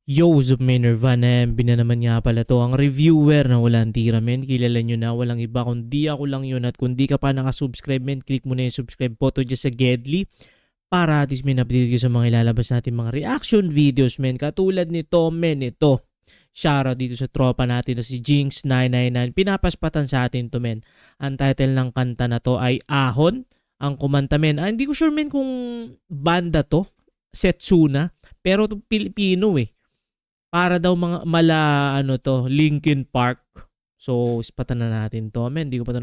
Yo, what's up, men? Nirvana, MB na naman nga pala to. Ang reviewer na walang tira, men. Kilala nyo na, walang iba. Kundi ako lang yun. At kung di ka pa nakasubscribe, men, click mo na yung subscribe button dyan sa Gedli. Para at least, men, update ko sa mga ilalabas natin mga reaction videos, men. Katulad nito, men, ito. Shoutout dito sa tropa natin na si Jinx999. Pinapaspatan sa atin to, men. Ang title ng kanta na to ay Ahon. Ang kumanta, men. Hindi ko sure, men, kung banda to. Setsuna. Pero to Pilipino, eh. Para daw mga Linkin Park. So, ispatan na natin to. Men, di ko pa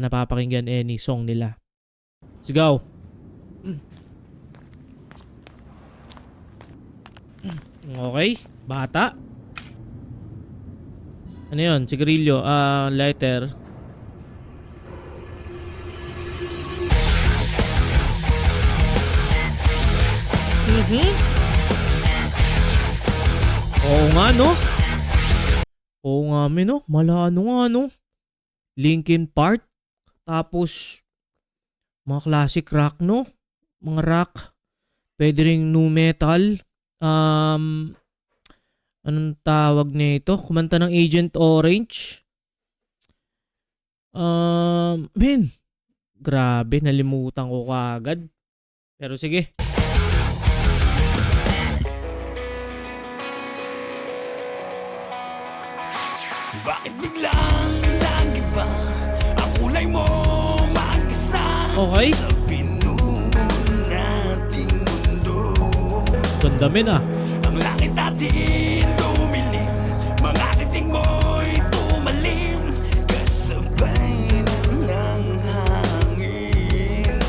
napapakinggan any song nila. Let's go. Okay, bata. Ano yun? Sigarilyo, lighter. Oo nga, no? Oo nga, men, no? Nga, no? Linkin Park. Tapos, mga classic rock, no? Mga rock. Pwede ring nu metal. Anong tawag nito? Kumanta ng Agent Orange. Men. Grabe, nalimutan ko kaagad. Pero sige. Bakit biglang nag-iba ang kulay mo mag-isa Okay. sa pinuno nating mundo? Ganda, men, ah. Ang langit natin dumilim, mga titig mo'y tumalim, kasabay ng hangin.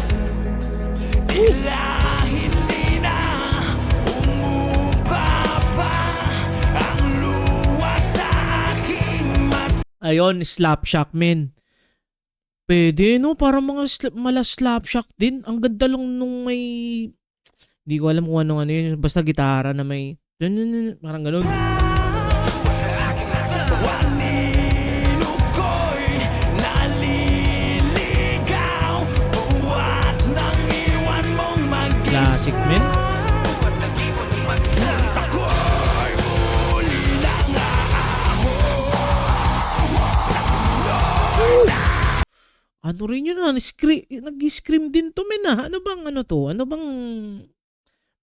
Tila hindi na umubaba ang luwa sa aking mata. Ayun, Slapshot, men. Pwede, no? Parang mala Slapshot din. Ang ganda lang nung may... Hindi ko alam kung ano yun. Basta gitara na may... Parang ganun. Anino ko'y naliligaw, buwat nang iwan mong mag-isa. Classic, men. Ngunit ako'y muli lang Ano rin yun, nag-scream din to, men, ah. Ano bang to? Ano bang...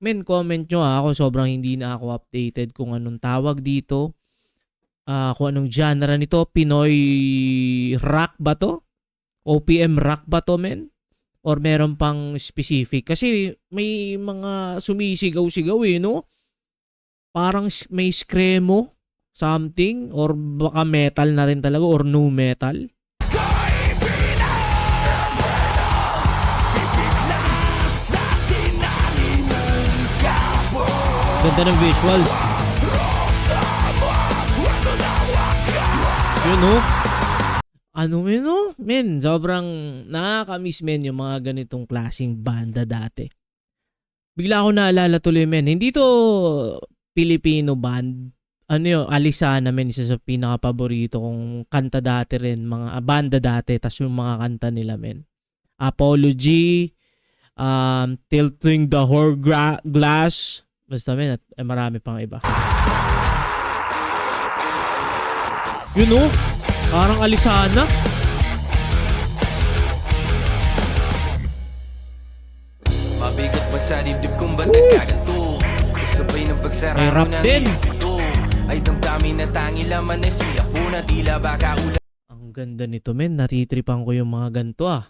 Men, comment nyo, ah. Ako sobrang hindi na ako updated kung anong tawag dito. Kung anong genre nito. Pinoy rock ba to? OPM rock ba to, men? Or meron pang specific? Kasi may mga sumisigaw-sigaw, eh, no? Parang may screamo something, or baka metal na rin talaga, or nu metal. Ganda ng visual. Yun, no? Ano, men, no? Men, sobrang nakakamiss, men, yung mga ganitong klaseng banda dati. Bigla ako naalala tuloy, men. Hindi to Filipino band. Ano yun? Alisana, men. Isa sa pinaka-paborito kong kanta dati rin. Mga banda dati. Tas yung mga kanta nila, men. Apology. Tilting the Hourglass. Basta, men. At marami pang iba. Yun, no? Parang Alisana. Mabigat ba sa dibdib kung ba't nagkaganto? Kasabay ng pagsara May rap mo ng din. ito ay damdamin na tangi laman na siya po na tila baka ulan. Ang ganda nito, men. Natitripan ko yung mga ganito, ah.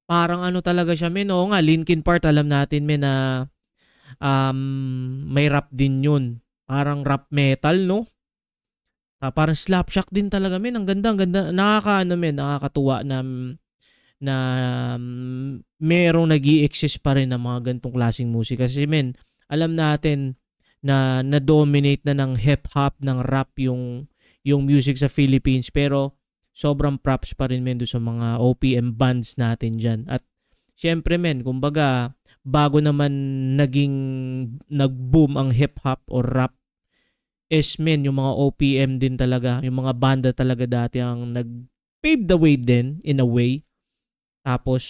Parang ano talaga siya, men. Oo nga, Linkin Park, alam natin, men, na may rap din yun. Parang rap metal, no? Parang Slapshot din talaga, men. Ang ganda, ang ganda. Nakakatuwa na merong nag-i-exist pa rin ng mga gantong klaseng musika. Kasi, men, alam natin na na-dominate na ng hip-hop, ng rap yung music sa Philippines. Pero, sobrang props pa rin, men, doon sa mga OPM bands natin dyan. At, syempre, men, kumbaga, bago naman nag-boom ang hip-hop or rap, is, men, yung mga OPM din talaga, yung mga banda talaga dati ang nag-pave the way din, in a way. Tapos,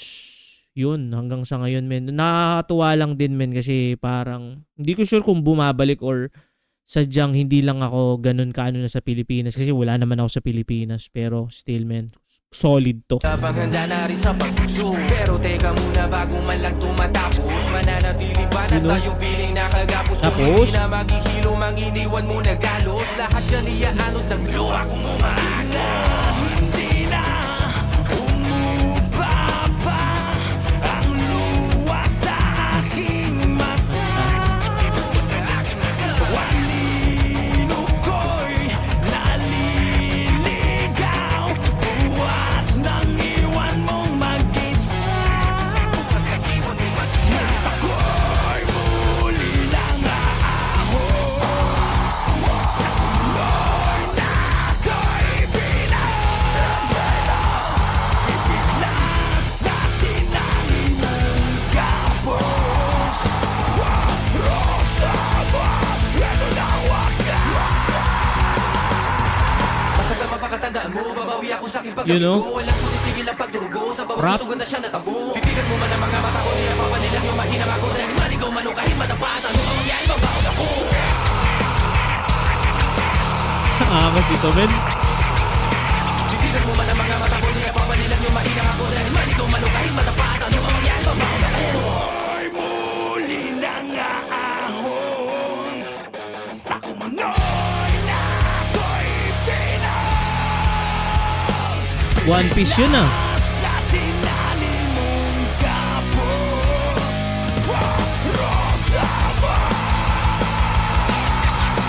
yun, hanggang sa ngayon, men. Nakakatuwa lang din, men, kasi parang, hindi ko sure kung bumabalik or sadyang hindi lang ako ganun kaano na sa Pilipinas kasi wala naman ako sa Pilipinas, pero still man, solid to. Habang handa na rin sa pagpuso. Pero teka muna bago man lang tumatapos, mananatili ba na Sino? sa'yo piling nakagapos? Kung Tapos? hindi na maghihilo, manginiwan mo na galos. Lahat yan iaanod ng luha kung umaga. Hindi na umubaba ang luha sa aking mata. Walino ko'y naliligaw. Buwat nang iwan mong mag-isa. Ngunit ako'y muli lang aahon sa tuloy na ako'y pinabala. Ibigla sa tinanim mong kapos. Rosa ba? Ito na wakas. Masagal mapakatandaan mo, babawi ako sa aking You know? pagkabigo. Walang tutitigil ang pagdurugo, sa bawat Rap. sugat na siya natabo. Titigan mo man ang mga mata ko, ninapapalilang yung mahinang ako. Dahil maligaw man o kahit matapat, ano ang mangyari, mabaon ako. Angas dito, men. Titigan mo man ang mga mata ko, ninapapalilang yung mahinang ako. Dahil maligaw man o kahit matapat, ano ang mangyari, mabaon ako. Ay muli nang aahon sa kumunoy na ako'y One Piece yun ah. sa tinanim mong kapos. Rosa ba?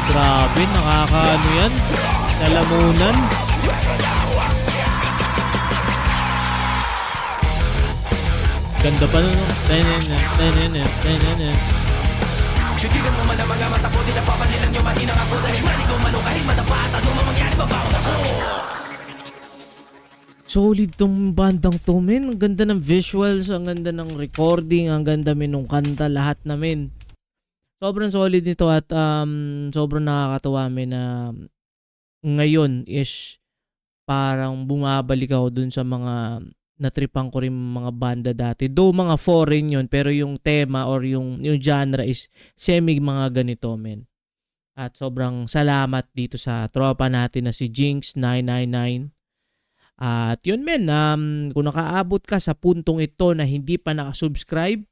Grabe, nakakaano yan. Lalamunan. Ganda pa nun. Titigan mo man ang mga mata ko, ninapapalilang yung mahinang ako. Dahil maligaw man o kahit matapat, ano ang mangyari, mabaon ako. Solid tong bandang to, men. Ang ganda ng visuals, ang ganda ng recording, ang ganda men nung kanta, lahat na men. Sobrang solid nito at sobrang nakakatuwa men na ngayon is parang bumabalik ako dun sa mga natripan ko rin mga banda dati. Though mga foreign yun, pero yung tema or yung genre is semi mga ganito men. At sobrang salamat dito sa tropa natin na si Jinx 999. At yun men, kung nakaabot ka sa puntong ito na hindi pa nakasubscribe,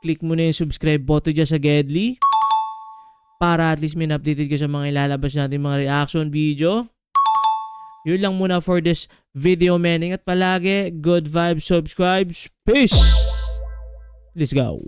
click mo na yung subscribe button dyan sa Gedli para at least may updated ka sa mga ilalabas natin mga reaction video. Yun lang muna for this video men. Ingat palagi, good vibes, subscribe, peace! Let's go!